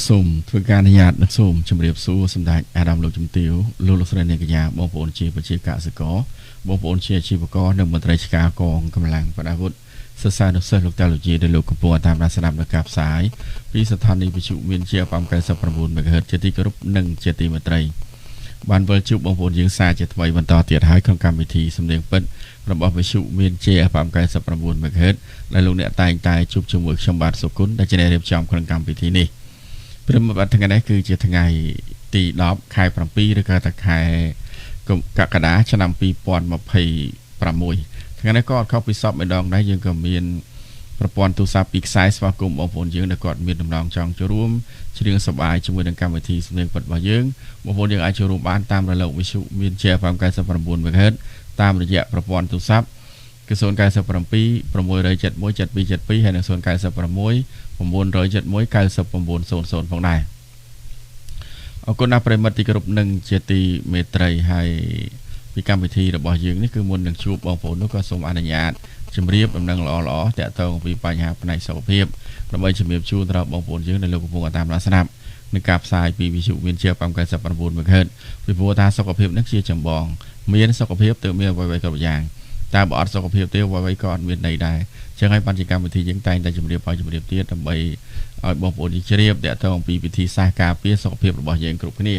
សូមធ្វើការអនុញ្ញាតនិងសូមជម្រាបសួរសម្ដេចអាដាមលោកជំទាវលោកលោកស្រីអ្នកកញ្ញាបងប្អូនជាប្រជាកសិករបងប្អូនជាអាជីវករនិងមន្ត្រីឆ្ការកងកម្លាំងប្រដាប់អាវុធសិស្សានុសិស្សលោកតាលោកយាយដែលលោកកំពុងតាមដានស្ដាប់នៅការផ្សាយពីស្ថានីយ៍វិទ្យុមានជាFM 99 MHz ជាទីគោរពនិងជាទីមេត្រីបានវិលជួបបងប្អូនយើងសារជាថ្មីបន្តទៀតហើយក្នុងកម្មវិធីសំឡេងពិតរបស់វិទ្យុមានជាFM 99 MHz ដែលលោកអ្នកតែងតែជួបជាមួយខ្ញុំបាទសុគន្ធដែលជាអ្នករៀបចំក្នុងកម្មវិធីនេះព្រមបាទថ្ងៃនេះគឺជាថ្ងៃទី10ខែ7ឬក៏តែខែកក្កដាឆ្នាំ2026ថ្ងៃនេះក៏អត់ខុសពីសពម្ដងដែរយើងក៏មានប្រព័ន្ធទូរស័ព្ទពីខ្សែស្វាគមន៍បងប្អូនយើងដែលគាត់មានដំណងចង់ចូលរួមច្រៀងសប្បាយជាមួយនឹងកម្មវិធីសំឡេងពិតរបស់យើងបងប្អូនយើងអាចចូលរួមបានតាមរលកវិទ្យុមានជា FM 99 MHz តាមរយៈប្រព័ន្ធទូរស័ព្ទគឺ097 671 7272ហើយនិង096 971 9900ផងដែរអរគុណដល់ប្រិមិត្តទីគោរពនិងជាទីមេត្រីហើយពីកម្មវិធីរបស់យើងនេះគឺមុននឹងជួបបងប្អូននោះក៏សូមអនុញ្ញាតជម្រាបដំណឹងល្អៗតាក់ទងពីបញ្ហាផ្នែកសុខភាពដើម្បីជម្រាបជូនដល់បងប្អូនយើងដែលលោកកំពុងតាមដានស្ដាប់នឹងការផ្សាយពីវិទ្យុមានជាFM 99 MHz ពីព្រោះថាសុខភាពនេះជាចម្បងមានសុខភាពទើបមានអ្វីៗគ្រប់យ៉ាងតែបើអត់សុខភាពទេអ្វីៗក៏អត់មានន័យដែរអញ្ចឹងហើយបញ្ជាកម្មវិធីយើងតែងតែជម្រាបឲ្យជម្រាបទៀតដើម្បីឲ្យបងប្អូនយើងជ្រាបតាក់ទងពីវិធីសាស្ត្រការពារសុខភាពរបស់យើងគ្រប់គ្នា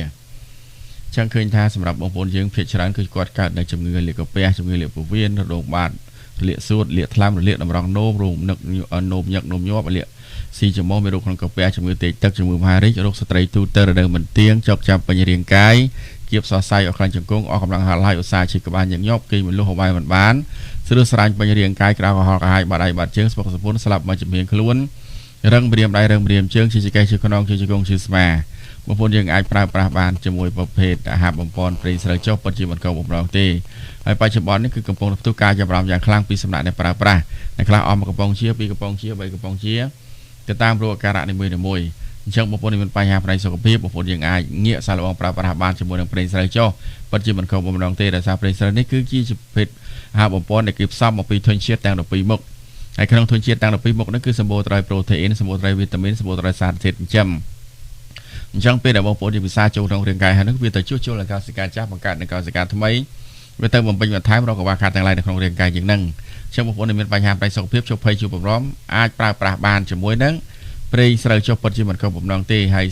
ចឹងឃើញថាសម្រាប់បងប្អូនយើងភាគច្រើនគឺគាត់កើតនៅជំងឺលាកកាពះជំងឺលាកពោះវៀនរោគបាតលាកសួតលាកថ្លើមលាកតម្រងនោមរោគនឹកនោមញឹកនោមញាប់លាកស៊ីច្រមុះមានរោគក្នុងកាពះជំងឺទេកទឹកជំងឺមហារីករោគស្ត្រីទូទៅរដូវមិនទៀងចុកចាប់ពេញរាងកាយគៀបសរសៃអស់ខ្លាញ់ជង្គង់អស់កម្លាំងហល់ហើយឧស្សាហ៍ជិះក្បាលញឹកញាប់គេមិនលុះហបាយមិនបានស្រួលស្រាញពេញរាងកាយក្រៅកុហកកាហាយបាត់ដៃបាត់ជើងស្ពុកសពុនស្លាប់មកជំនាញខ្លួនរឹងព្រាមដៃរឹងព្រាមជើងជាកេះជាខ្នងជាជង្គង់ជាស្មាបងប្អូនយើងអាចប្រើប្រាស់បានជាមួយប្រភេទអាហារបំពន់ព្រៃស្រូវចុះពិតជាមិនកោបំរងទេហើយបច្ចុប្បន្ននេះគឺកំពុងផ្ទុះការចាប់អារម្មណ៍យ៉ាងខ្លាំងពីសំណាក់អ្នកប្រើប្រាស់អ្នកខ្លះអស់មួយកំប៉ុងជាពីរកំប៉ុងជា3កំប៉ុងជាទៅតាមរោគអាការៈនីមួយៗអញ្ចឹងបងប្អូនមានបញ្ហាផ្នែកសុខភាពបងប្អូនយើងអាចងាកសាកល្បងប្រើប្រាស់បានជាមួយនឹងព្រៃស្រូវចុះពិតជាមិនកោបំរងទេដោយសារព្រៃស្រូវនេះគឺជាប្រភេទអាហារបំពន់ដែលគេផ្សំមកពីធនជាតិទាំង12មុខហើយក្នុងធនជាតិទាំង12មុខនេះគឺសម្បូរទៅដោយប្រូតេអ៊ីនសម្បូរទៅដោយវីតាមីនសម្បូរទៅដោយសារធាតុចិញ្ចឹមអញ្ចឹងពេលដែលបងប្អូនយើងពិសាចូលក្នុងរាងកាយហើយនោះវាទៅជួសជុលឲ្យកោសិកាចាស់បង្កើតនូវកោសិកាថ្មីវាទៅបំពេញបន្ថែមរកកង្វះខាតទាំងឡាយនៅក្នុងរាងកាយយើងហ្នឹងអញ្ចឹងបងប្អូនមានបញ្ហាផ្នែកសុខភាពជួបភ័យជួបបំរុងអាចប្រើប្រាស់បានជាមួយនឹងព្រៃស្រូវចុះពិតជាមិនកោបំណងទេហើយ